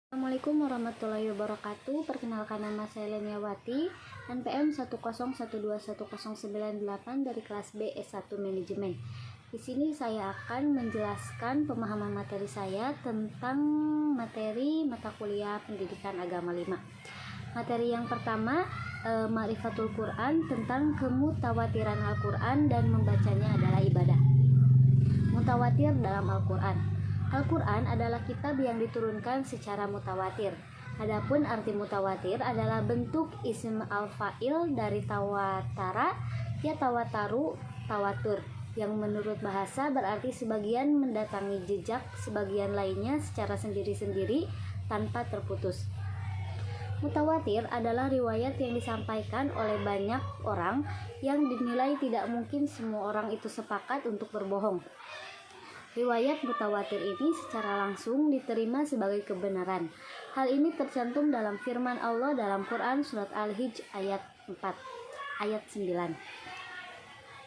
Assalamualaikum warahmatullahi wabarakatuh. Perkenalkan, nama saya Leniawati, NPM 101211098 dari kelas B S1 Manajemen. Di sini saya akan menjelaskan pemahaman materi saya tentang materi mata kuliah Pendidikan Agama 5. Materi yang pertama, Ma'rifatul Quran, tentang kemutawatiran Al-Quran dan membacanya adalah ibadah. Mutawatir dalam Al-Quran. Al-Quran adalah kitab yang diturunkan secara mutawatir. Adapun arti mutawatir adalah bentuk isim al-fa'il dari tawatara, ya tawataru, tawatur, yang menurut bahasa berarti sebagian mendatangi jejak sebagian lainnya secara sendiri-sendiri tanpa terputus. Mutawatir adalah riwayat yang disampaikan oleh banyak orang yang dinilai tidak mungkin semua orang itu sepakat untuk berbohong. Riwayat mutawatir ini secara langsung diterima sebagai kebenaran. Hal ini tercantum dalam firman Allah dalam Quran surat Al-Hijr ayat 4, ayat 9.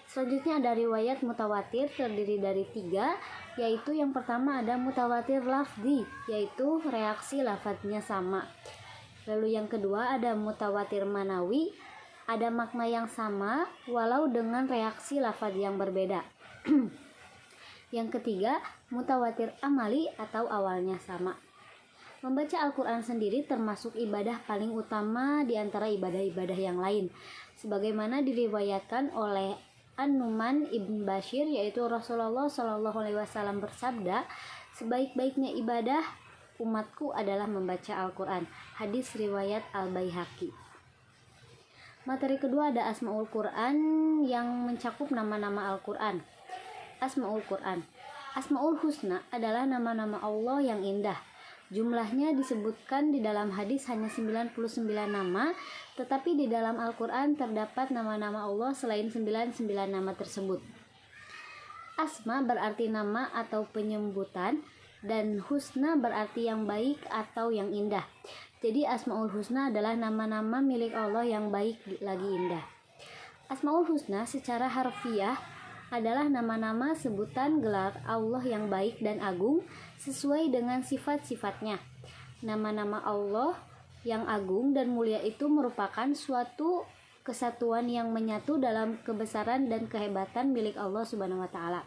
Selanjutnya ada riwayat mutawatir terdiri dari 3, yaitu yang pertama ada mutawatir lafzi, yaitu reaksi lafadznya sama. Lalu yang kedua ada mutawatir manawi, ada makna yang sama walau dengan reaksi lafadz yang berbeda. Yang ketiga, mutawatir amali atau awalnya sama. Membaca Al-Quran sendiri termasuk ibadah paling utama di antara ibadah-ibadah yang lain. Sebagaimana diriwayatkan oleh An-Nu'man Ibn Bashir, yaitu Rasulullah SAW bersabda, sebaik-baiknya ibadah umatku adalah membaca Al-Quran. Hadis riwayat Al-Baihaqi. Materi kedua ada Asmaul Quran yang mencakup nama-nama Al-Quran. Asmaul Quran. Asmaul Husna adalah nama-nama Allah yang indah. Jumlahnya disebutkan di dalam hadis hanya 99 nama, tetapi di dalam Al-Quran terdapat nama-nama Allah selain 99 nama tersebut. Asma berarti nama atau penyebutan, dan husna berarti yang baik atau yang indah. Jadi Asmaul Husna adalah nama-nama milik Allah yang baik lagi indah. Asmaul Husna secara harfiah adalah nama-nama sebutan gelar Allah yang baik dan agung sesuai dengan sifat-sifatnya. Nama-nama Allah yang agung dan mulia itu merupakan suatu kesatuan yang menyatu dalam kebesaran dan kehebatan milik Allah Subhanahu wa taala.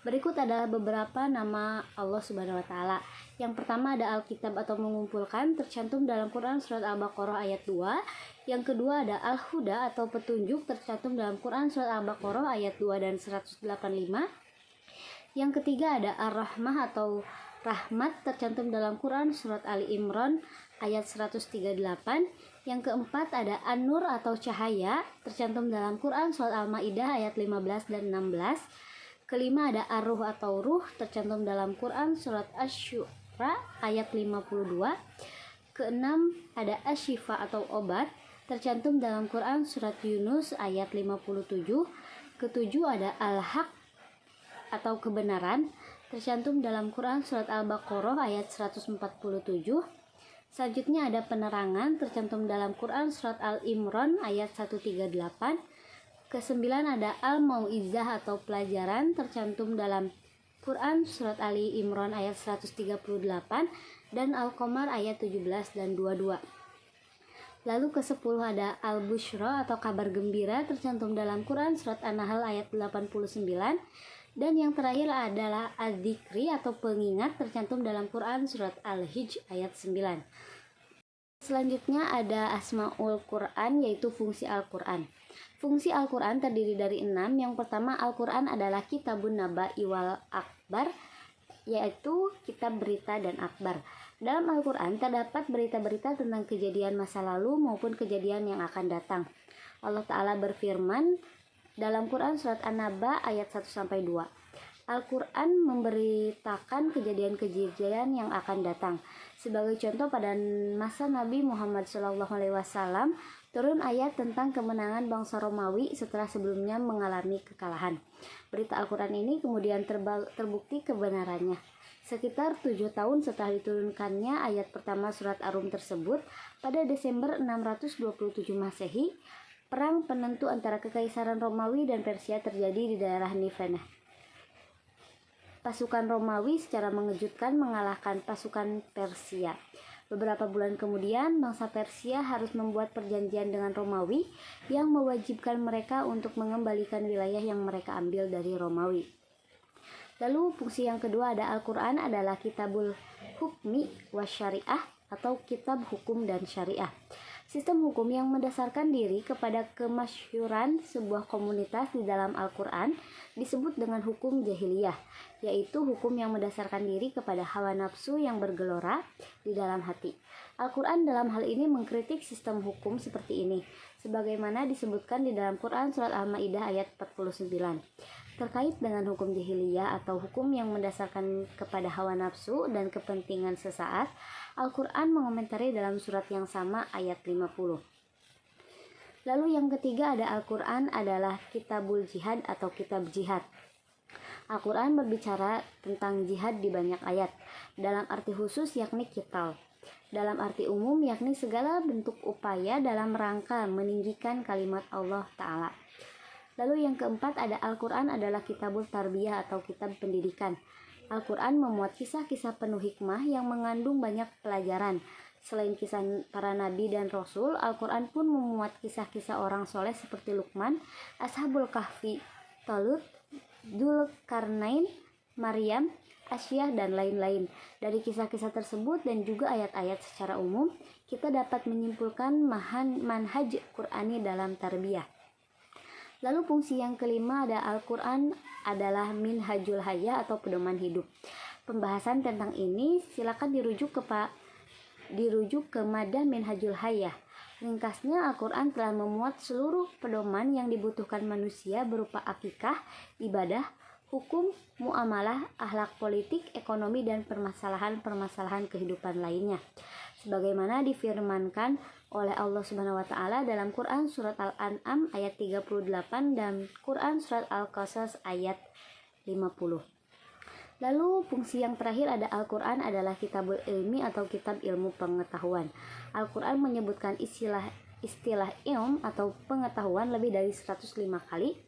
Berikut adalah beberapa nama Allah Subhanahu wa taala. Yang pertama ada Alkitab atau mengumpulkan, tercantum dalam Quran surat Al-Baqarah ayat 2. Yang kedua ada Al-Huda atau petunjuk, tercantum dalam Quran surat Al-Baqarah ayat 2 dan 185. Yang ketiga ada Ar-Rahmah atau rahmat, tercantum dalam Quran surat Ali Imran ayat 138. Yang keempat ada An-Nur atau cahaya, tercantum dalam Quran surat Al-Maidah ayat 15 dan 16. Kelima ada Ar-Ruh atau ruh, tercantum dalam Quran surat Asy-Syura ayat 52. Keenam ada Asy-Syifa atau obat, tercantum dalam Quran surat Yunus ayat 57. Ketujuh ada Al-Haq atau kebenaran, tercantum dalam Quran surat Al-Baqarah ayat 147. Selanjutnya ada penerangan, tercantum dalam Quran surat Al-Imran ayat 138. Kesembilan ada Al-Mau'izah atau pelajaran, tercantum dalam Quran surat Ali Imran ayat 138 dan Al-Qamar ayat 17 dan 22. Lalu ke-10 ada Al-Busyra atau kabar gembira, tercantum dalam Quran surat An-Nahl ayat 89. Dan yang terakhir adalah Az-Zikri atau pengingat, tercantum dalam Quran surat Al-Hijr ayat 9. Selanjutnya ada Asmaul Quran, yaitu fungsi Al-Quran. Fungsi Al-Quran terdiri dari 6. Yang pertama, Al-Quran adalah kitabun naba'i wal akbar, yaitu kitab berita dan akbar. Dalam Al-Quran terdapat berita-berita tentang kejadian masa lalu maupun kejadian yang akan datang. Allah Ta'ala berfirman dalam Quran surat An-Naba ayat 1-2. Al-Quran memberitakan kejadian-kejadian yang akan datang. Sebagai contoh, pada masa Nabi Muhammad SAW turun ayat tentang kemenangan bangsa Romawi setelah sebelumnya mengalami kekalahan. Berita Al-Quran ini kemudian terbukti kebenarannya. Sekitar 7 tahun setelah diturunkannya ayat pertama surat Ar-Rum tersebut, pada Desember 627 Masehi, perang penentu antara Kekaisaran Romawi dan Persia terjadi di daerah Niflheim. Pasukan Romawi secara mengejutkan mengalahkan pasukan Persia. Beberapa bulan kemudian, bangsa Persia harus membuat perjanjian dengan Romawi yang mewajibkan mereka untuk mengembalikan wilayah yang mereka ambil dari Romawi. Lalu fungsi yang kedua ada Al-Quran adalah kitabul hukmi wa syariah atau kitab hukum dan syariah. Sistem hukum yang mendasarkan diri kepada kemasyhuran sebuah komunitas di dalam Al-Quran disebut dengan hukum jahiliyah, yaitu hukum yang mendasarkan diri kepada hawa nafsu yang bergelora di dalam hati. Al-Quran dalam hal ini mengkritik sistem hukum seperti ini, sebagaimana disebutkan di dalam Quran Surat Al-Ma'idah ayat 49. Terkait dengan hukum jahiliyah atau hukum yang mendasarkan kepada hawa nafsu dan kepentingan sesaat, Al-Quran mengomentari dalam surat yang sama ayat 50. Lalu yang ketiga ada Al-Quran adalah kitabul jihad atau kitab jihad. Al-Quran berbicara tentang jihad di banyak ayat, dalam arti khusus yakni qital, dalam arti umum yakni segala bentuk upaya dalam rangka meninggikan kalimat Allah Ta'ala. Lalu yang keempat ada Al-Quran adalah kitabul tarbiyah atau kitab pendidikan. Al-Quran memuat kisah-kisah penuh hikmah yang mengandung banyak pelajaran. Selain kisah para nabi dan rasul, Al-Quran pun memuat kisah-kisah orang soleh seperti Luqman, Ashabul Kahfi, Talut, Dzulkarnain, Maryam, Asyah, dan lain-lain. Dari kisah-kisah tersebut dan juga ayat-ayat secara umum, kita dapat menyimpulkan manhaj Qur'ani dalam tarbiyah. Lalu fungsi yang kelima ada Al-Quran adalah minhajul hayah atau pedoman hidup. Pembahasan tentang ini silakan dirujuk ke madah minhajul hayah. Ringkasnya, Al-Quran telah memuat seluruh pedoman yang dibutuhkan manusia berupa akikah, ibadah, hukum, muamalah, akhlak politik, ekonomi, dan permasalahan-permasalahan kehidupan lainnya. Sebagaimana difirmankan oleh Allah Subhanahu wa taala dalam Quran surat Al-An'am ayat 38 dan Quran surat Al-Qasas ayat 50. Lalu fungsi yang terakhir ada Al-Quran adalah kitabul ilmi atau kitab ilmu pengetahuan. Al-Quran menyebutkan istilah ilm atau pengetahuan lebih dari 105 kali,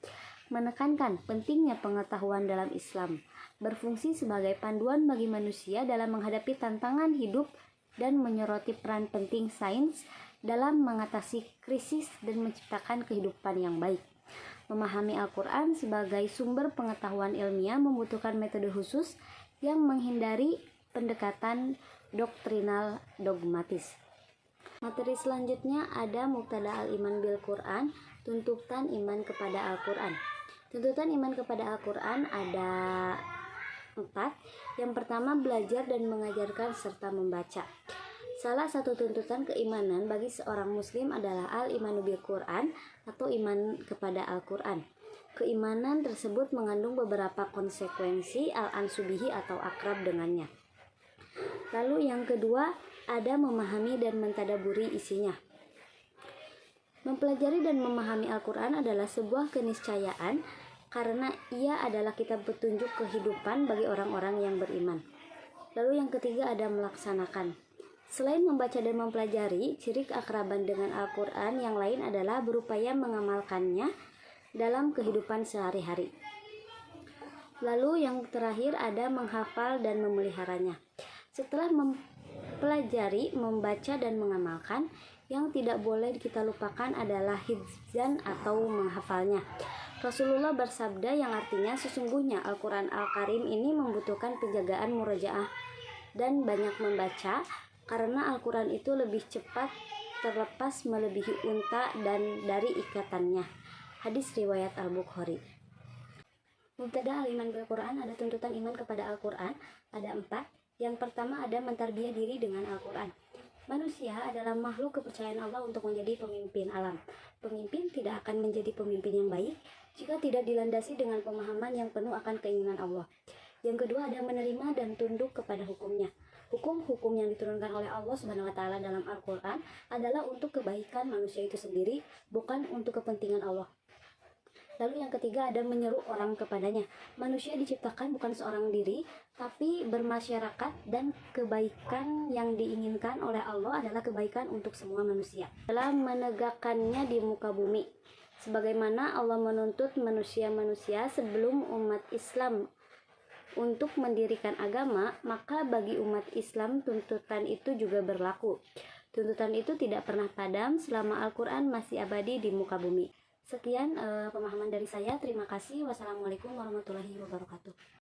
menekankan pentingnya pengetahuan dalam Islam, berfungsi sebagai panduan bagi manusia dalam menghadapi tantangan hidup dan menyoroti peran penting sains dalam mengatasi krisis dan menciptakan kehidupan yang baik. Memahami Al-Quran sebagai sumber pengetahuan ilmiah membutuhkan metode khusus yang menghindari pendekatan doktrinal dogmatis. Materi selanjutnya ada Muqtada al-Iman bil Quran, tuntutan iman kepada Al-Quran. Tuntutan iman kepada Al-Quran ada 4. Yang pertama, belajar dan mengajarkan serta membaca. Salah satu tuntutan keimanan bagi seorang muslim adalah al-imanu bil Quran atau iman kepada Al-Quran. Keimanan tersebut mengandung beberapa konsekuensi al-ansubihi atau akrab dengannya. Lalu yang kedua ada memahami dan mentadaburi isinya. Mempelajari dan memahami Al-Quran adalah sebuah keniscayaan karena ia adalah kitab petunjuk kehidupan bagi orang-orang yang beriman. Lalu yang ketiga ada melaksanakan. Selain membaca dan mempelajari, ciri keakraban dengan Al-Quran yang lain adalah berupaya mengamalkannya dalam kehidupan sehari-hari. Lalu yang terakhir ada menghafal dan memeliharanya. Setelah mempelajari, membaca dan mengamalkan, yang tidak boleh kita lupakan adalah hifzan atau menghafalnya. Rasulullah bersabda yang artinya sesungguhnya Al-Quran Al-Karim ini membutuhkan penjagaan murojaah dan banyak membaca, karena Al-Quran itu lebih cepat terlepas melebihi unta dan dari ikatannya. Hadis riwayat Al-Bukhari. Mubtada al-iman bil Quran ada tuntutan iman kepada Al-Quran ada 4. Yang pertama ada mentarbiyah diri dengan Al-Quran. Manusia adalah makhluk kepercayaan Allah untuk menjadi pemimpin alam. Pemimpin tidak akan menjadi pemimpin yang baik jika tidak dilandasi dengan pemahaman yang penuh akan keinginan Allah. Yang kedua ada menerima dan tunduk kepada hukumnya. Hukum-hukum yang diturunkan oleh Allah Subhanahu wa taala dalam Al-Quran adalah untuk kebaikan manusia itu sendiri, bukan untuk kepentingan Allah. Lalu yang ketiga ada menyeru orang kepadanya. Manusia diciptakan bukan seorang diri, tapi bermasyarakat, dan kebaikan yang diinginkan oleh Allah adalah kebaikan untuk semua manusia dalam menegakkannya di muka bumi. Sebagaimana Allah menuntut manusia-manusia sebelum umat Islam untuk mendirikan agama, maka bagi umat Islam tuntutan itu juga berlaku. Tuntutan itu tidak pernah padam selama Al-Quran masih abadi di muka bumi. Sekian pemahaman dari saya. Terima kasih. Wassalamualaikum warahmatullahi wabarakatuh.